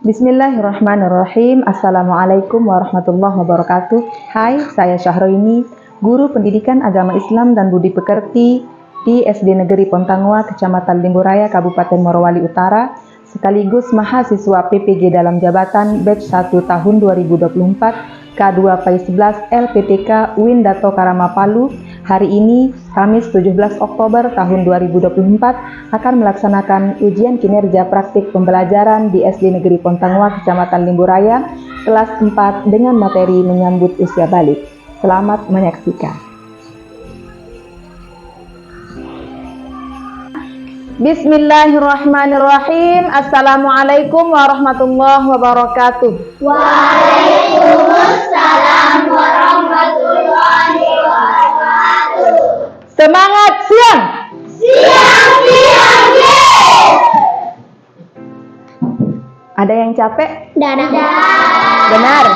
Bismillahirrahmanirrahim. Assalamualaikum warahmatullahi wabarakatuh. Hai, saya Syahroini, guru pendidikan agama Islam dan budi pekerti di SD Negeri Pontangwa, Kecamatan Limburaya, Kabupaten Morowali Utara, sekaligus mahasiswa PPG dalam jabatan batch 1 tahun 2024 K2 PAI 11 LPTK UIN Dato Karama Palu. Hari ini, Kamis 17 Oktober tahun 2024, akan melaksanakan ujian kinerja praktik pembelajaran di SD Negeri Pontangwa, Kecamatan Limburaya, kelas 4 dengan materi menyambut usia balik. Selamat menyaksikan. Bismillahirrahmanirrahim. Assalamualaikum warahmatullahi wabarakatuh. Waalaikumsalam warahmatullahi wabarakatuh. Semangat siang. Siang, siang, siang. Ada yang capek? Benar. Benar.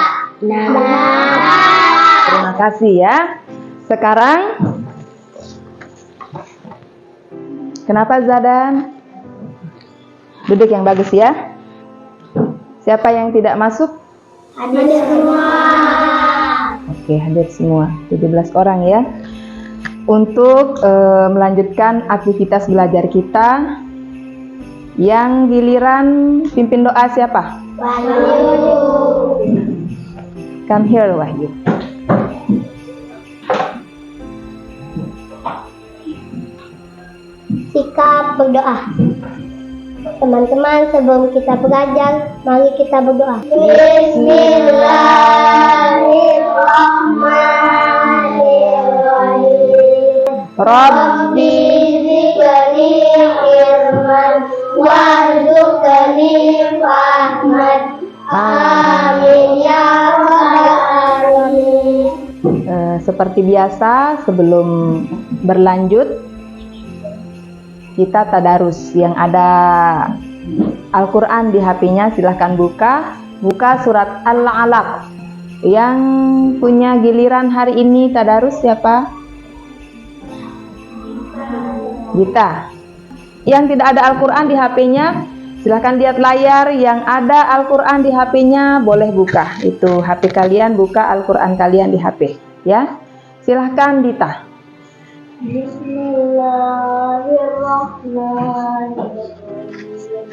Benar. Terima kasih ya. Sekarang, kenapa Zadan? Duduk yang bagus ya. Siapa yang tidak masuk? Hadir semua. Oke, hadir semua. 17 orang ya. Untuk melanjutkan aktivitas belajar kita, yang giliran pimpin doa siapa? Wahyu. Come here, Wahyu. Sikap berdoa. Teman-teman, sebelum kita belajar, mari kita berdoa. Bismillahirrahmanirrahim. Rabbi zidni ilman warzuqni fahman. Amin ya rabbal alamin. Seperti biasa, sebelum berlanjut, kita tadarus. Yang ada Al-Quran di HP-nya silahkan buka surat Al-Alaq. Yang punya giliran hari ini tadarus siapa? Gita. Yang tidak ada Al-Quran di HP-nya, silahkan lihat layar. Yang ada Al-Quran di HP-nya boleh buka. Itu HP kalian, buka Al-Quran kalian di HP ya. Silahkan Dita. Bismillahirrahmanirrahim.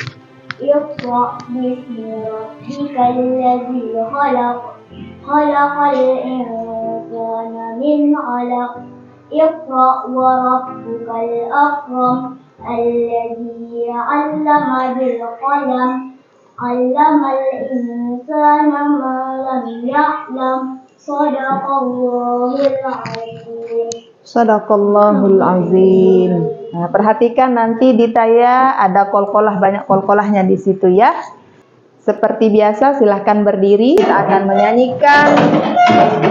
Iqra bismi rabbikal ladzi khalaq. Khalaqal insana min 'alaq. Iqra wa rabbukal akram. Alladzi 'allama bil qalam. 'Allamal insana ma lam ya'lam. Shadaqallahul 'azim. Sadaqallahul azim. Nah, perhatikan nanti di Taya ada kol-kolah, banyak kol-kolahnya di situ ya. Seperti biasa silahkan berdiri. Kita akan menyanyikan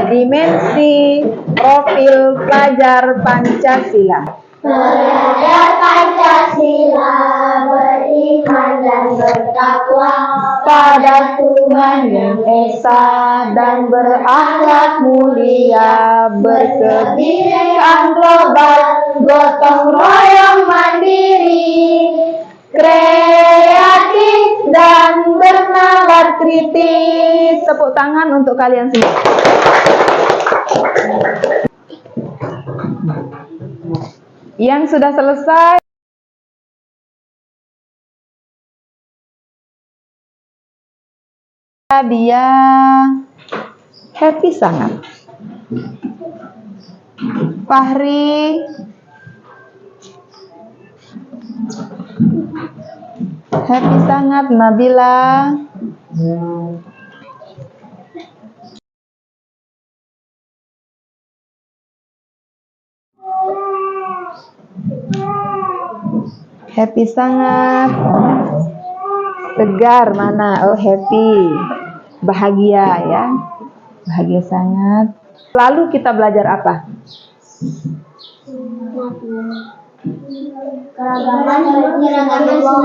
dimensi profil pelajar Pancasila. Pelajar Pancasila beriman dan bertakwa Pada Tuhan yang Esa dan berakhlak mulia, berkebinekaan global, gotong royong mandiri, kreatif dan bernalar kritis. Tepuk tangan untuk kalian semua. Yang sudah selesai, dia happy sangat. Fahri happy sangat. Nabila happy sangat. Tegar mana? Oh, happy. Bahagia ya. Bahagia sangat. Lalu kita belajar apa?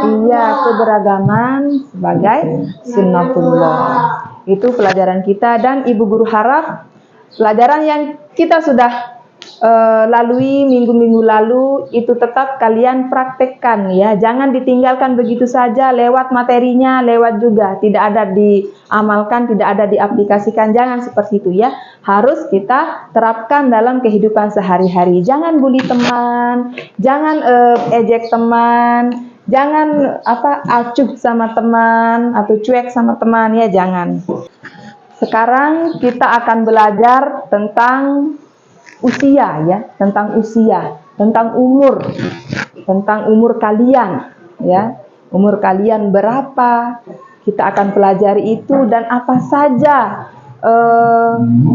Iya, keberagaman sebagai sunnatullah. Itu pelajaran kita, dan Ibu Guru harap pelajaran yang kita sudah lalui minggu-minggu lalu itu tetap kalian praktekkan ya. Jangan ditinggalkan begitu saja, lewat materinya, lewat juga tidak ada diamalkan, tidak ada diaplikasikan. Jangan seperti itu ya. Harus kita terapkan dalam kehidupan sehari-hari. Jangan bully teman, jangan ejek teman, jangan acuh sama teman atau cuek sama teman ya, jangan. Sekarang kita akan belajar tentang usia ya, tentang usia, tentang umur kalian ya. Umur kalian berapa? Kita akan pelajari itu, dan apa saja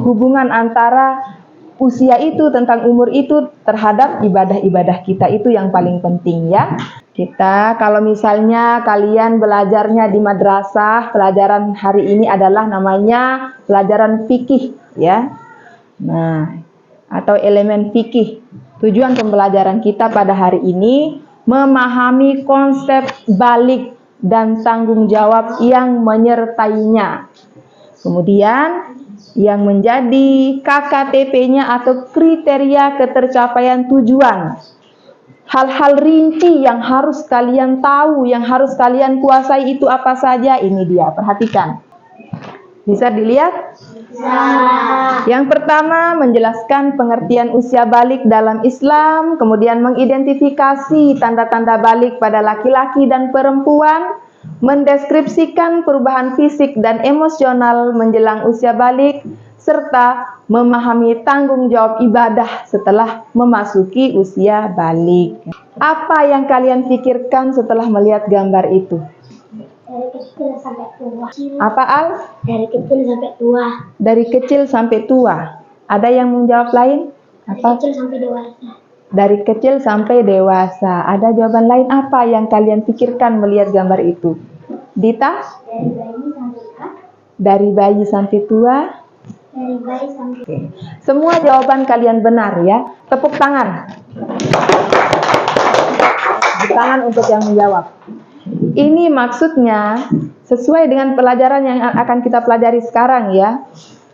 hubungan antara usia itu, tentang umur itu terhadap ibadah-ibadah kita, itu yang paling penting ya. Kita kalau misalnya kalian belajarnya di madrasah, pelajaran hari ini adalah namanya pelajaran fikih ya. Nah, atau elemen fikih. Tujuan pembelajaran kita pada hari ini memahami konsep balik dan tanggung jawab yang menyertainya. Kemudian yang menjadi KKTP-nya atau kriteria ketercapaian tujuan. Hal-hal rinci yang harus kalian tahu, yang harus kalian kuasai itu apa saja? Ini dia, perhatikan. Bisa dilihat? Yang pertama, menjelaskan pengertian usia balik dalam Islam, kemudian mengidentifikasi tanda-tanda balik pada laki-laki dan perempuan, mendeskripsikan perubahan fisik dan emosional menjelang usia balik, serta memahami tanggung jawab ibadah setelah memasuki usia balik. Apa yang kalian pikirkan setelah melihat gambar itu? Dari kecil sampai tua. Apa, Al? Dari kecil sampai tua. Dari kecil sampai tua. Ada yang menjawab lain? Dari Apa? kecil sampai dewasa. Dari kecil sampai dewasa. Ada jawaban lain apa yang kalian pikirkan melihat gambar itu? Dita? Dari bayi sampai tua. Dari bayi sampai tua. Dari bayi sampai Oke. Semua jawaban kalian benar ya. Tepuk tangan. Tepuk tangan untuk yang menjawab. Ini maksudnya sesuai dengan pelajaran yang akan kita pelajari sekarang ya.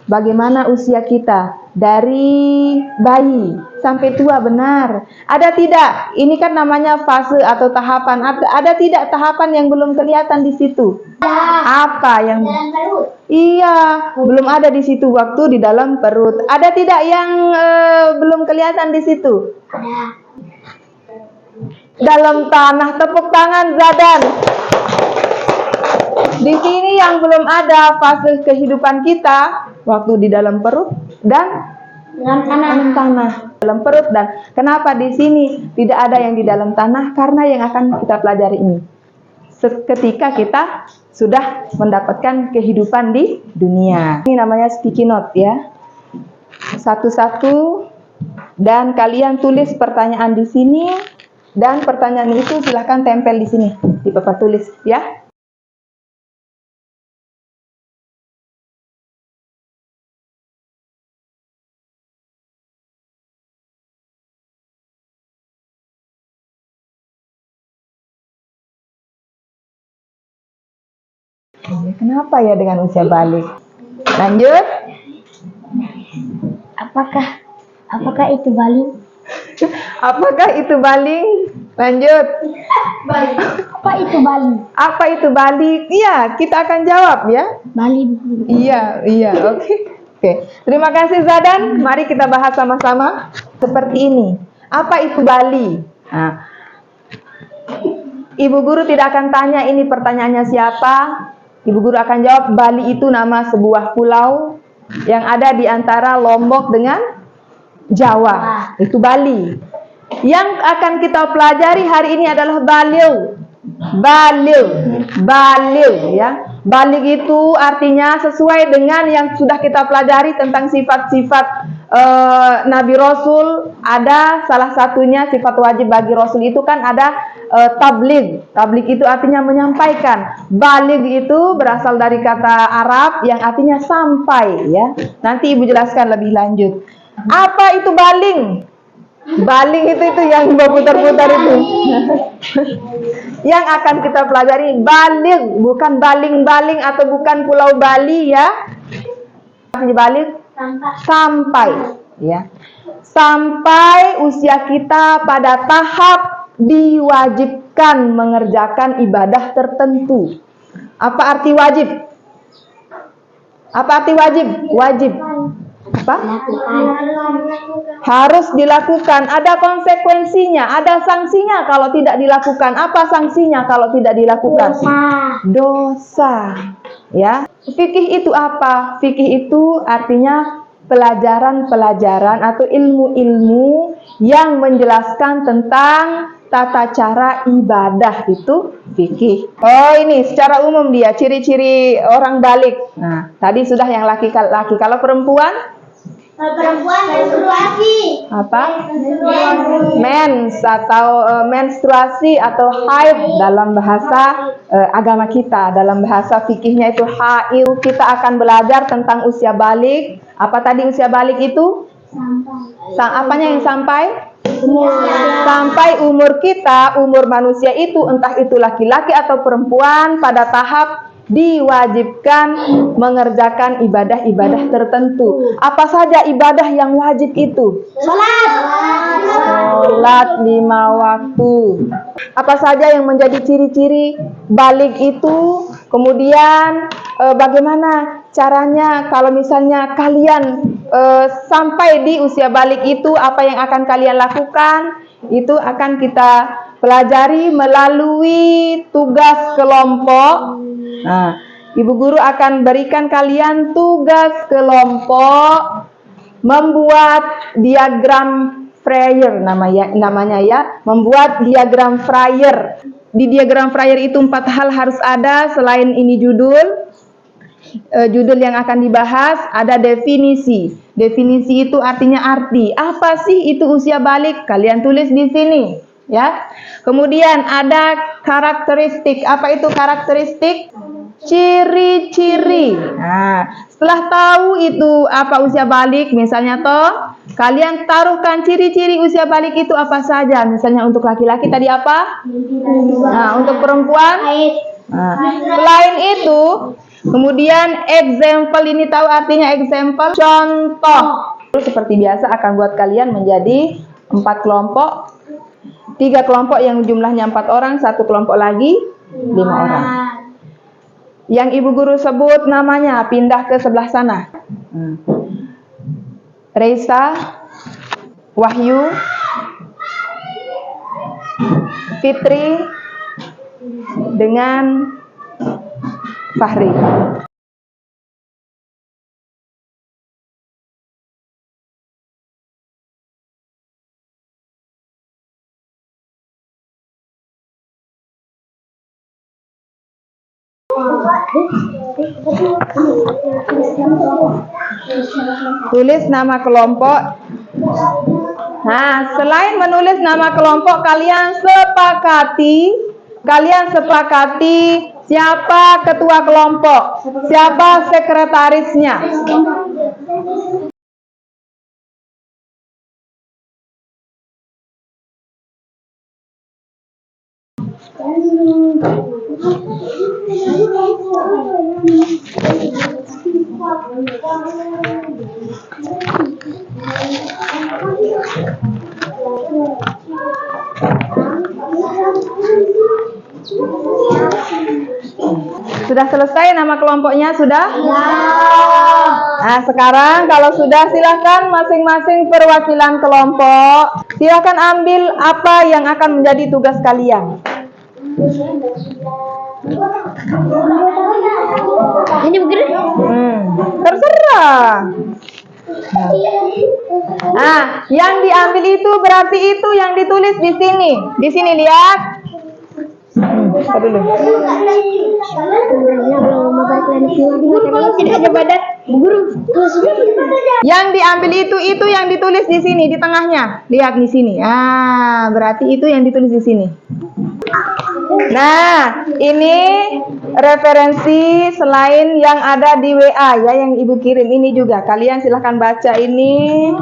Bagaimana usia kita dari bayi sampai tua, benar. Ada tidak? Ini kan namanya fase atau tahapan. Ada tidak tahapan yang belum kelihatan di situ? Apa yang? dalam perut. Iya, belum ada di situ waktu di dalam perut. Ada tidak yang belum kelihatan di situ? Ada. Dalam tanah. Tepuk tangan Zadan. Di sini yang belum ada fase kehidupan kita waktu di dalam perut dan Dalam tanah. dalam tanah. Dalam perut, dan kenapa di sini tidak ada yang di dalam tanah? Karena yang akan kita pelajari ini ketika kita sudah mendapatkan kehidupan di dunia. Ini namanya sticky note ya. Satu-satu, dan kalian tulis pertanyaan di sini, dan pertanyaan itu silahkan tempel di sini di papan tulis ya. Kenapa ya dengan usia balik? Lanjut. Apakah itu balik? Apakah itu balik? Lanjut. Apa itu balik? Apa itu balik? Iya, kita akan jawab ya. Balik. Iya, oke. Terima kasih Zadan. Mari kita bahas sama-sama seperti ini. Apa itu Bali? Nah, Ibu guru tidak akan tanya ini pertanyaannya siapa. Ibu guru akan jawab Bali itu nama sebuah pulau yang ada di antara Lombok dengan Jawa. Itu Bali. Yang akan kita pelajari hari ini adalah Baliw. Baliw ya. Balik itu artinya sesuai dengan yang sudah kita pelajari tentang sifat-sifat Nabi Rasul. Ada salah satunya sifat wajib bagi Rasul itu kan ada tabligh. Tabligh itu artinya menyampaikan. Balik itu berasal dari kata Arab yang artinya sampai ya. Nanti Ibu jelaskan lebih lanjut. Apa itu baling? Baling itu yang berputar-putar itu. Yang akan kita pelajari baling, bukan baling-baling atau bukan Pulau Bali ya. Balik sampai ya. sampai usia kita pada tahap diwajibkan mengerjakan ibadah tertentu. Apa arti wajib? Apa arti wajib? Wajib. Apa? Harus dilakukan. Ada konsekuensinya, ada sanksinya kalau tidak dilakukan. Apa sanksinya kalau tidak dilakukan? Dosa. Ya. Fikih itu apa? Fikih itu artinya pelajaran-pelajaran atau ilmu-ilmu yang menjelaskan tentang tata cara ibadah, itu fikih. Oh, ini secara umum dia ciri-ciri orang balik. Nah, tadi sudah yang laki-laki. Kalau perempuan? Perempuan menstruasi. Apa? Mens atau menstruasi atau haid dalam bahasa agama kita. Dalam bahasa fikihnya itu haid. Kita akan belajar tentang usia balik. Apa tadi usia balik itu? Apanya yang sampai? Sampai umur kita, umur manusia itu, entah itu laki-laki atau perempuan, pada tahap diwajibkan mengerjakan ibadah-ibadah tertentu. Apa saja ibadah yang wajib itu? Sholat 5 waktu. Apa saja yang menjadi ciri-ciri balik itu? Kemudian bagaimana caranya kalau misalnya kalian sampai di usia balik itu, apa yang akan kalian lakukan? Itu akan kita pelajari melalui tugas kelompok. Nah, ibu guru akan berikan kalian tugas kelompok membuat diagram Fryer namanya ya, membuat diagram Fryer. Di diagram Fryer itu 4 hal harus ada. Selain ini judul yang akan dibahas, ada definisi. Definisi itu artinya arti. Apa sih itu usia balik? Kalian tulis di sini, ya. Kemudian ada karakteristik. Apa itu karakteristik? Ciri-ciri. Nah, setelah tahu itu apa usia balik, misalnya kalian taruhkan ciri-ciri usia balik itu apa saja. Misalnya untuk laki-laki tadi apa? Nah, untuk perempuan? Nah, selain itu, kemudian example, ini tahu artinya example? Contoh. Seperti biasa akan buat kalian menjadi 4 kelompok. 3 kelompok yang jumlahnya 4 orang, 1 kelompok lagi 5 orang. Yang ibu guru sebut namanya, pindah ke sebelah sana. Reisa, Wahyu, Fitri, dengan Fahri. Tulis nama kelompok. Nah, selain menulis nama kelompok, kalian sepakati siapa ketua kelompok, siapa sekretarisnya. Sudah selesai nama kelompoknya? Sudah? Nah, sekarang kalau sudah, silahkan masing-masing perwakilan kelompok, silahkan ambil apa yang akan menjadi tugas kalian. Ini begini? Terserah. Nah, yang diambil itu berarti itu yang ditulis di sini. Di sini lihat. Dulu. Yang diambil itu yang ditulis di sini di tengahnya. Lihat di sini. Ah, berarti itu yang ditulis di sini. Nah, ini referensi selain yang ada di WA ya, yang ibu kirim ini juga. Kalian silahkan baca ini.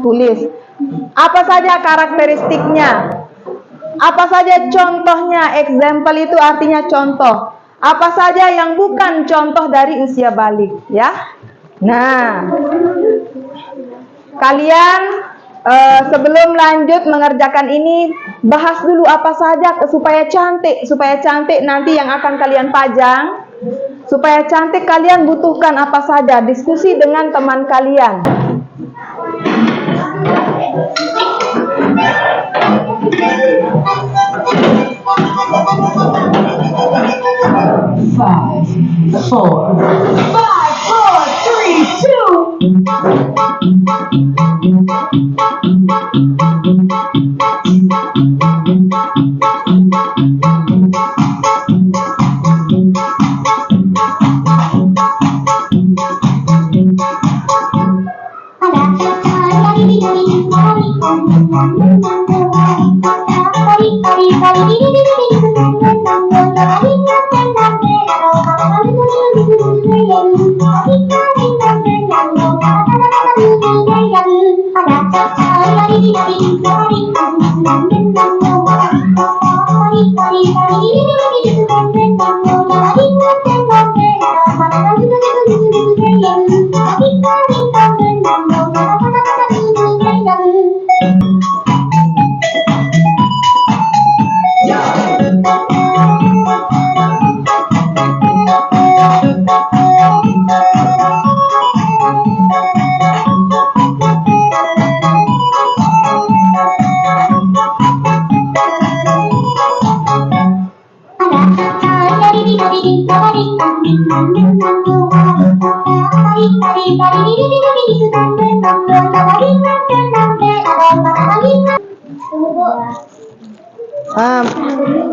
Tulis. Apa saja karakteristiknya? Apa saja contohnya? Example itu artinya contoh. Apa saja yang bukan contoh dari usia balik, ya? Nah, kalian sebelum lanjut mengerjakan ini, bahas dulu apa saja supaya cantik nanti yang akan kalian pajang. Supaya cantik kalian butuhkan apa saja, diskusi dengan teman kalian. Five, four, three, two.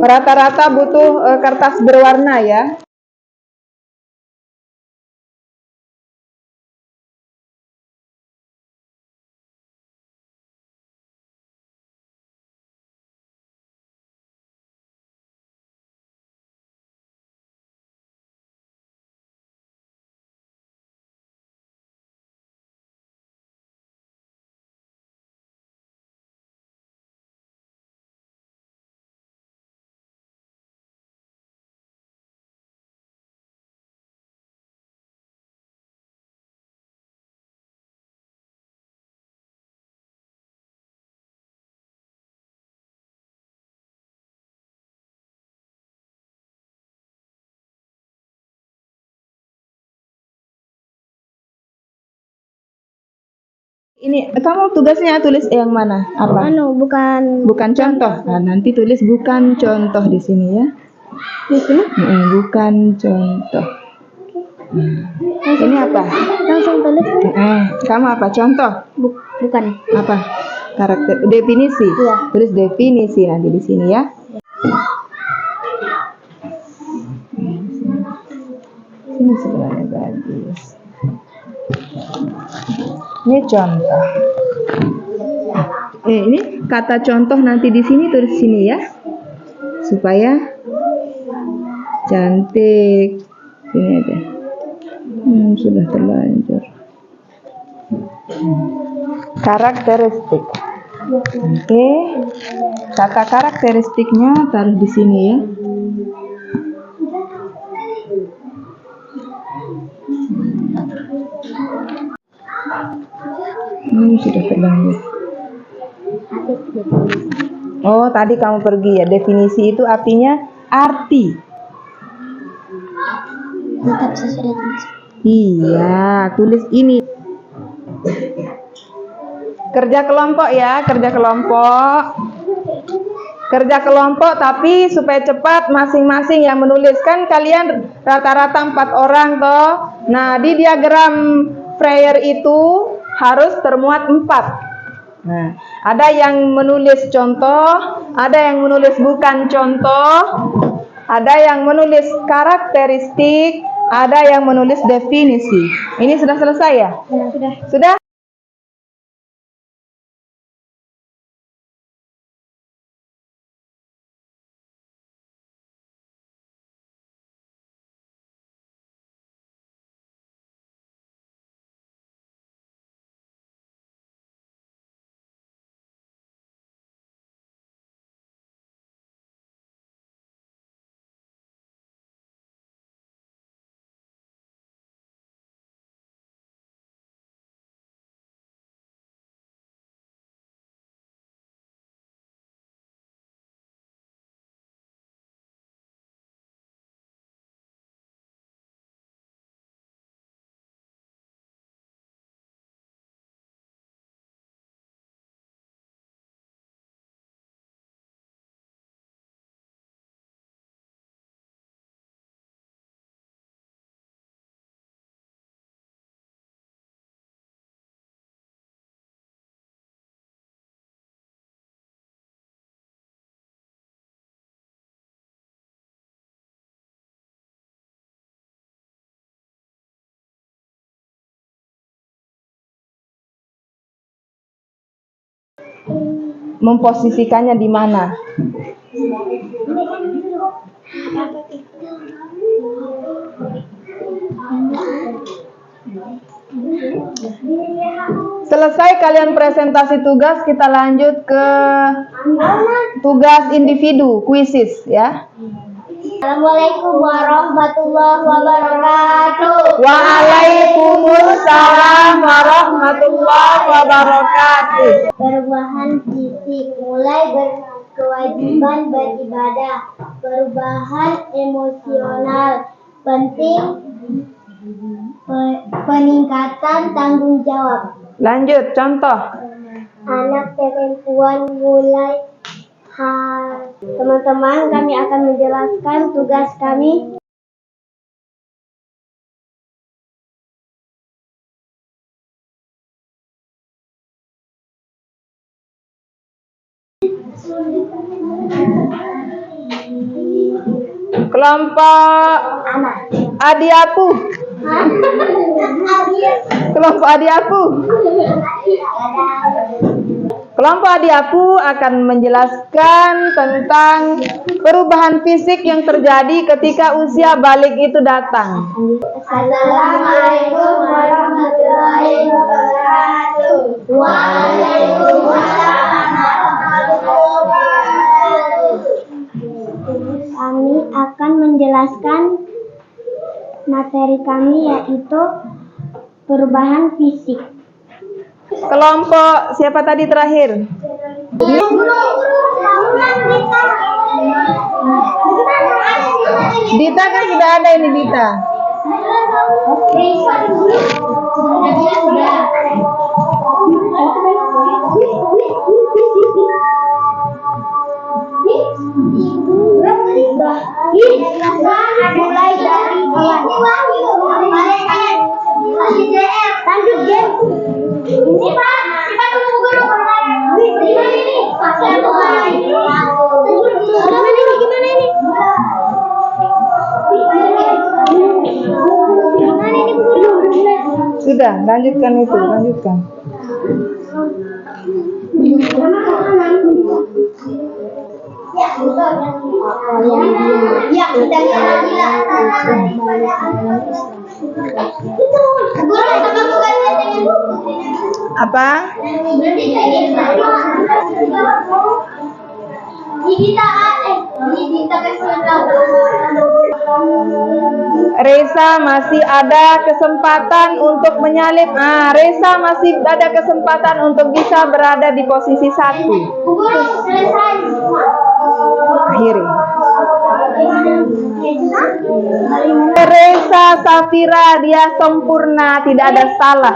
Rata-rata butuh kertas berwarna ya. Ini kamu tugasnya tulis yang mana? Apa? Bukan Bukan contoh. Nah, nanti tulis bukan contoh di sini ya. di sini. Bukan contoh. Ini apa? Langsung tulis. Kamu apa? Contoh. Bukan. Apa? Karakter definisi. Iya. Tulis definisi nanti di sini ya. Ini sebenarnya bagus. Ini contoh. Ini kata contoh nanti di sini tulis sini ya. Supaya cantik. Ini aja. Sudah terlanjur. Karakteristik. Oke. Kata karakteristiknya taruh di sini ya. Sudah terlanjur. Oh, tadi kamu pergi ya. Definisi itu artinya arti. Mantap, saya sudah tulis. Iya, tulis ini. Kerja kelompok ya, kerja kelompok. Kerja kelompok tapi supaya cepat masing-masing yang menuliskan kalian rata-rata 4 orang toh. Nah, di diagram prayer itu harus termuat 4. Nah, ada yang menulis contoh, ada yang menulis bukan contoh, ada yang menulis karakteristik, ada yang menulis definisi. Ini sudah selesai ya? Sudah. Sudah? memposisikannya di mana? Selesai kalian presentasi tugas, kita lanjut ke tugas individu, kuisis ya. Assalamualaikum warahmatullahi wabarakatuh. Waalaikumsalam warahmatullahi wabarakatuh. Perubahan fisik mulai berkewajiban beribadah. Perubahan emosional penting. Peningkatan tanggung jawab. Lanjut, contoh. Anak perempuan mulai Teman-teman, kami akan menjelaskan tugas kami. Kelompok Adiapu. Kelompok Adiapu. Kelompok Adiapu akan menjelaskan tentang perubahan fisik yang terjadi ketika usia balik itu datang. Assalamualaikum warahmatullahi wabarakatuh. Waalaikumsalam warahmatullahi wabarakatuh. Kami akan menjelaskan materi kami, yaitu perubahan fisik. Kelompok siapa tadi terakhir? Dita kan sudah ada ini Dita. Mulai dari lanjut game. Ini Pak, kita tunggu guru. Gimana ini? Gimana ini? Sudah, lanjutkan itu, lanjutkan. Ya, kita Apa? Reza masih ada kesempatan untuk menyalip. Reza masih ada kesempatan untuk bisa berada di posisi 1. Akhiri. Reza Safira, dia sempurna, tidak ada salah.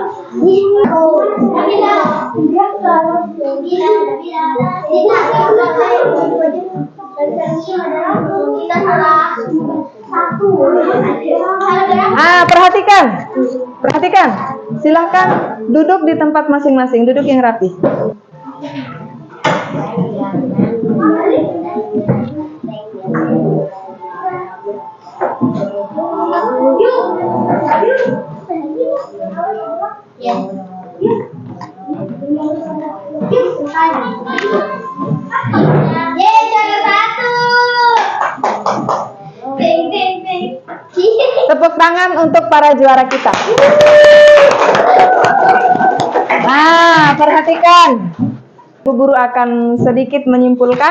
Perhatikan. Silahkan duduk di tempat masing-masing, duduk yang rapi. Tepuk tangan untuk para juara kita. Perhatikan. Bu guru akan sedikit menyimpulkan.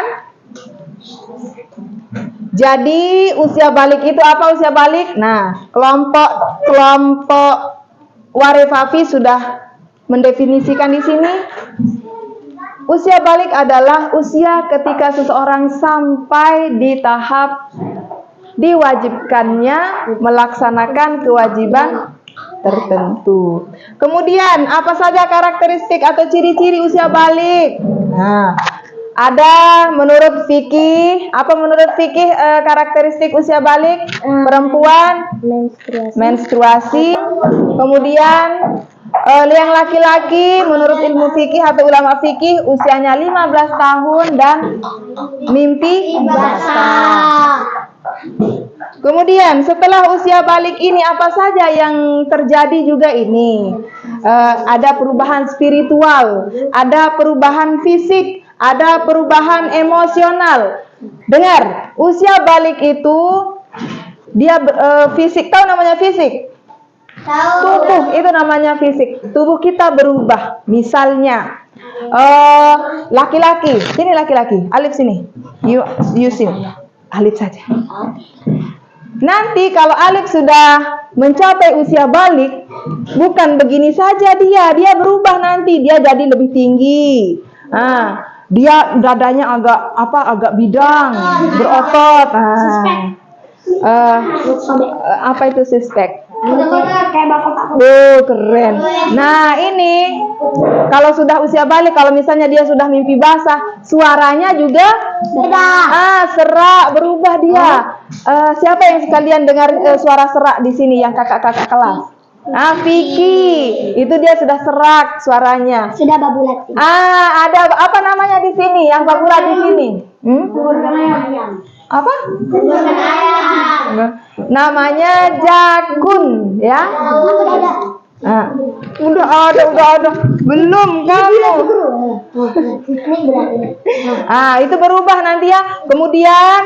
Jadi usia balik itu apa usia balik? Nah, kelompok Warefafi sudah mendefinisikan di sini. Usia balik adalah usia ketika seseorang sampai di tahap diwajibkannya melaksanakan kewajiban tertentu. Kemudian, apa saja karakteristik atau ciri-ciri usia balik? Nah, ada menurut fikih, apa menurut fikih karakteristik usia balik? Perempuan menstruasi. Kemudian yang laki-laki menurut ilmu fikih atau ulama fikih usianya 15 tahun dan mimpi basah. Kemudian setelah usia balik ini apa saja yang terjadi juga ini? Ada perubahan spiritual, ada perubahan fisik, ada perubahan emosional. Dengar, usia balik itu dia fisik, tahu namanya fisik? Tubuh itu namanya fisik. Tubuh kita berubah. Misalnya laki-laki, sini laki-laki, Alif sini. You sini. Alif saja. Nanti kalau Alif sudah mencapai usia balik, bukan begini saja dia berubah nanti, dia jadi lebih tinggi. Dia dadanya agak bidang, berotot. Apa itu suspek? Oh, keren. Nah, ini kalau sudah usia balik, kalau misalnya dia sudah mimpi basah, suaranya juga beda. Serak, berubah dia. Siapa yang sekalian dengar suara serak di sini yang kakak-kakak kelas? Vicky. Itu dia sudah serak suaranya. Sudah babulat. Ada apa namanya di sini? Yang babulat di sini? Apa? Namanya jakun, ya. Udah ada. Belum kamu. Itu berubah nanti ya. Kemudian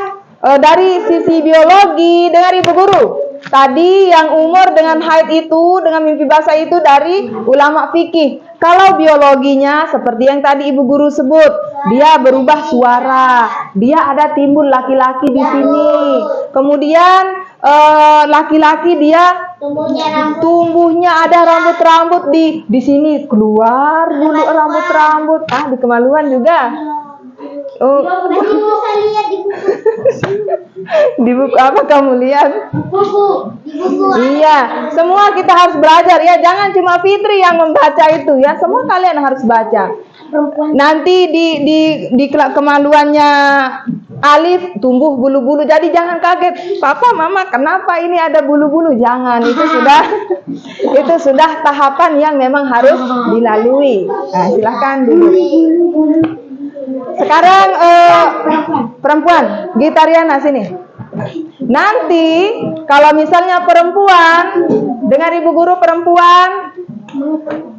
dari sisi biologi, dengar Ibu Guru. Tadi yang umur dengan haid itu, dengan mimpi basah itu dari ulama fikih. Kalau biologinya seperti yang tadi Ibu Guru sebut, dia berubah suara, dia ada timbul laki-laki di sini. Kemudian laki-laki dia tumbuhnya ada rambut-rambut di sini keluar dulu rambut-rambut. Di kemaluan juga. Di buku apa kamu lihat? Buku. Iya, semua kita harus belajar ya. Jangan cuma Fitri yang membaca itu ya. Semua kalian harus baca. Nanti di kemaluannya Alif tumbuh bulu-bulu. Jadi jangan kaget, Papa, Mama, kenapa ini ada bulu-bulu? Jangan, itu sudah tahapan yang memang harus dilalui. Silahkan dulu. Sekarang perempuan, Gitariana sini. Nanti kalau misalnya perempuan, dengar Ibu Guru perempuan,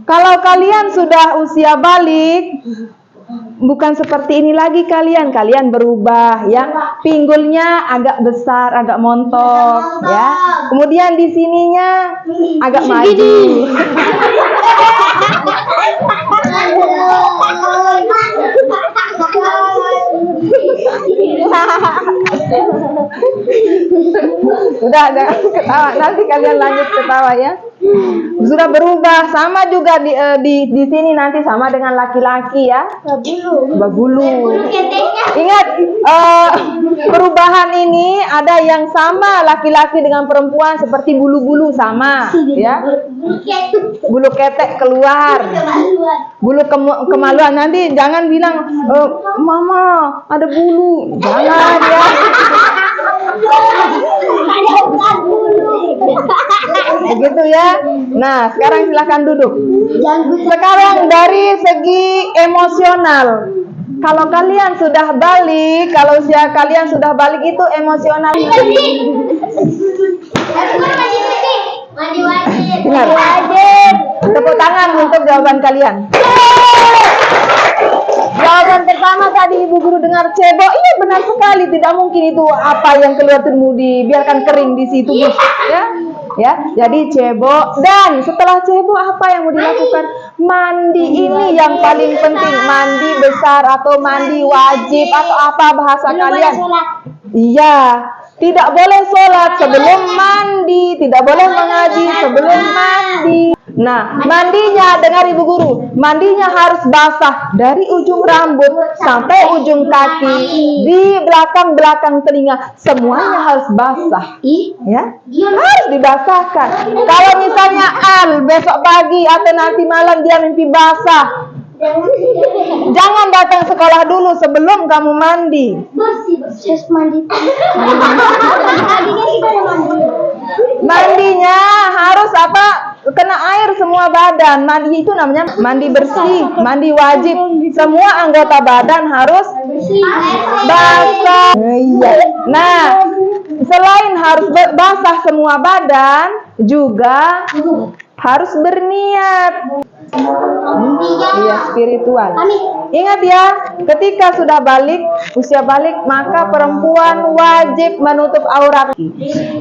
kalau kalian sudah usia balik, bukan seperti ini lagi kalian berubah ya. Pinggulnya agak besar, agak montok ya. Kemudian di sininya agak maju. Udah jangan ketawa, nanti kalian lanjut ketawa ya. Sudah berubah, sama juga di sini nanti sama dengan laki-laki ya. Berbulu. Ingat, perubahan ini ada yang sama laki-laki dengan perempuan seperti bulu-bulu sama ya. Bulu ketek keluar. Bulu kemaluan, nanti jangan bilang Mama ada bulu. Jangan ya. Begitu ya. Nah, sekarang silakan duduk. Sekarang dari segi emosional, kalau kalian sudah balik, kalau usia kalian sudah balik itu emosional. Dengar. Tepuk tangan untuk jawaban kalian. Jawaban pertama tadi Ibu Guru dengar cebok. Iya benar sekali, tidak mungkin itu apa yang keluar tubuh dibiarkan kering di situ ya. Jadi cebok, dan setelah cebok apa yang mau dilakukan? Mandi. Ini yang paling penting, mandi besar atau mandi wajib atau apa bahasa kalian. Iya, tidak boleh sholat sebelum mandi, tidak boleh mengaji sebelum mandi. Nah, mandinya, dengar Ibu Guru, mandinya harus basah dari ujung rambut sampai ujung kaki, di belakang telinga, semuanya harus basah. Ya, harus dibasahkan. Kalau misalnya besok pagi atau nanti malam dia mimpi basah, jangan datang sekolah dulu sebelum kamu mandi. Mandinya harus kena air semua badan. Mandi itu namanya mandi bersih, mandi wajib. Semua anggota badan harus basah. Nah, selain harus basah semua badan, juga harus berniat. Iya, spiritual. Ingat ya, ketika sudah balik, usia balik, maka perempuan wajib menutup aurat.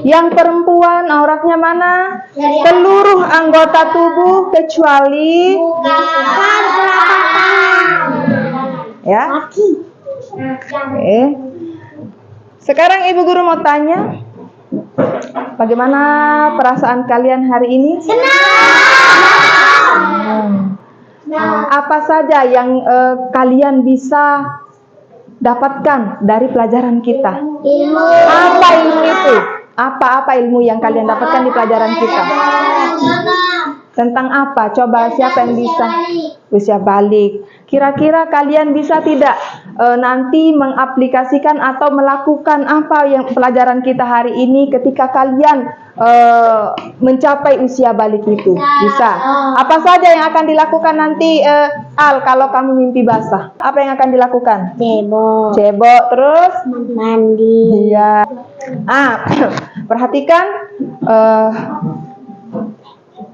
Yang perempuan auratnya mana? Seluruh anggota tubuh kecuali ya. Oke. Sekarang Ibu Guru mau tanya, bagaimana perasaan kalian hari ini? Apa saja yang kalian bisa dapatkan dari pelajaran kita? Ilmu. Apa ilmu itu? Apa ilmu yang kalian dapatkan di pelajaran kita? Tentang apa? Coba siapa yang bisa? Usia balik. Kira-kira kalian bisa tidak nanti mengaplikasikan atau melakukan apa yang pelajaran kita hari ini ketika kalian mencapai usia balik itu? Bisa. Apa saja yang akan dilakukan nanti, Al, kalau kamu mimpi basah? Apa yang akan dilakukan? Cebok, terus? Mandi. Iya. Perhatikan,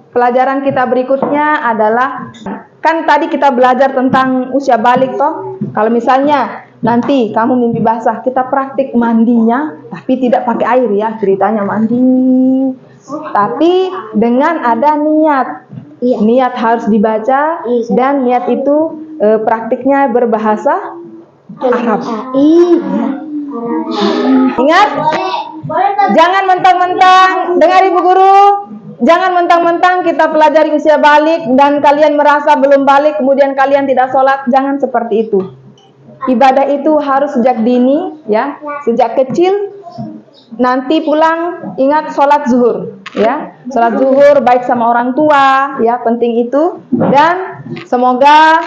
pelajaran kita berikutnya adalah, kan tadi kita belajar tentang usia balik toh. Kalau misalnya nanti kamu mimpi basah, kita praktik mandinya, tapi tidak pakai air ya, ceritanya mandi. Tapi dengan ada niat. Niat harus dibaca, dan niat itu praktiknya berbahasa Arab. Ingat, jangan mentang-mentang, dengar Ibu Guru, jangan mentang-mentang kita pelajari usia balik dan kalian merasa belum balik, kemudian kalian tidak sholat. Jangan seperti itu. Ibadah itu harus sejak dini, ya, sejak kecil. Nanti pulang ingat sholat zuhur, ya, sholat zuhur baik sama orang tua, ya, penting itu. Dan semoga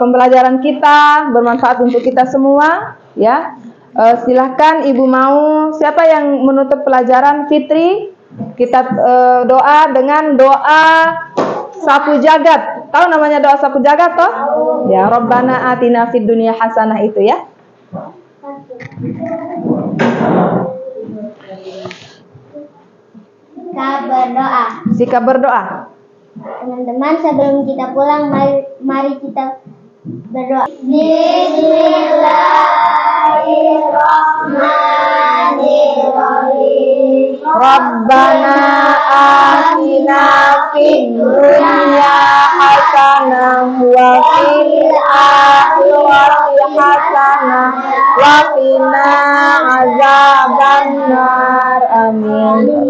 pembelajaran kita bermanfaat untuk kita semua, ya. Silahkan Ibu mau, siapa yang menutup pelajaran? Fitri, kita doa dengan doa sapu jagat. Tahu namanya doa sapu jagat toh? Ya, Rabbana atina fid dunya hasanah itu ya. Kita berdoa. Sikap berdoa. Teman-teman, sebelum kita pulang, mari kita berdoa. Bismillahirrahmanirrahim. Rabbana atina fid dunya hasanah wa fil akhirati hasanah wa qina azabannar. Amin.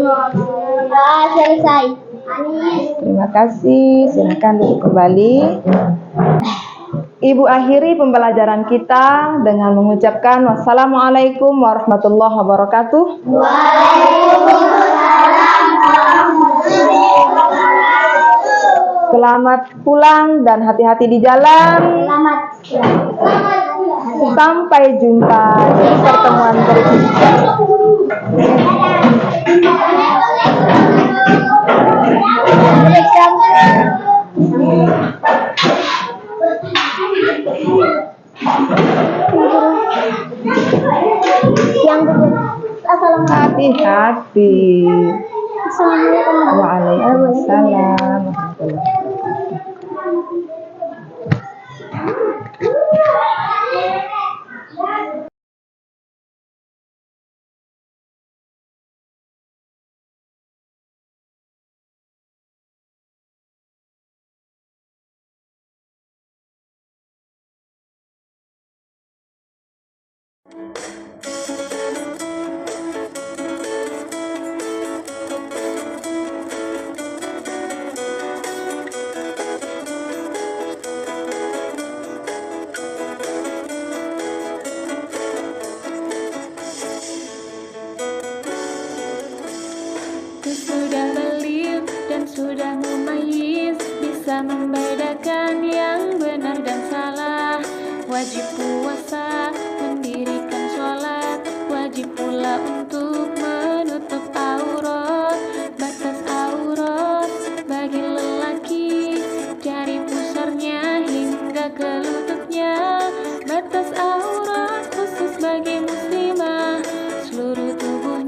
Doa selesai. Terima kasih. Silakan duduk kembali. Ibu akhiri pembelajaran kita dengan mengucapkan wassalamualaikum warahmatullahi wabarakatuh. Selamat pulang dan hati-hati di jalan. Sampai jumpa di pertemuan berikutnya. Hati-hati. Waalaikumsalam warahmatullahi wabarakatuh. Sudah beliau dan sudah mumayyiz, bisa membedakan yang benar dan salah. Wajib puasa, mendirikan sholat, wajib pula untuk menutup aurat. Batas aurat bagi lelaki dari pusarnya hingga ke lututnya. Batas aurat khusus bagi muslimah, seluruh tubuh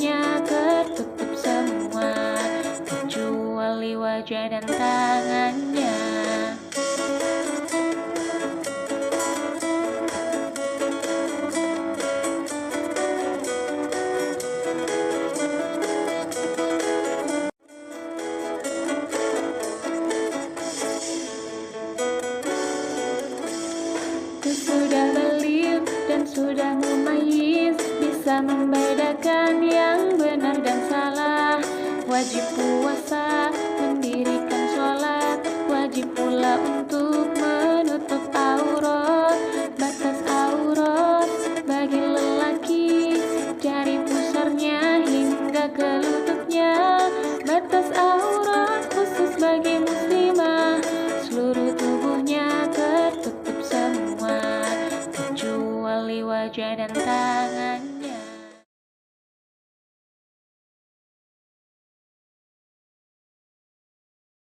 sudah balik dan sudah mumayyiz, bisa membedakan yang benar dan salah. Wajib puasa, mendirikan sholat, wajib pula untuk menutup aurat. Batas aurat bagi lelaki dari pusarnya hingga ke lututnya. Batas aurat khusus bagi muslimah, seluruh tubuhnya tertutup semua kecuali wajah dan tangan.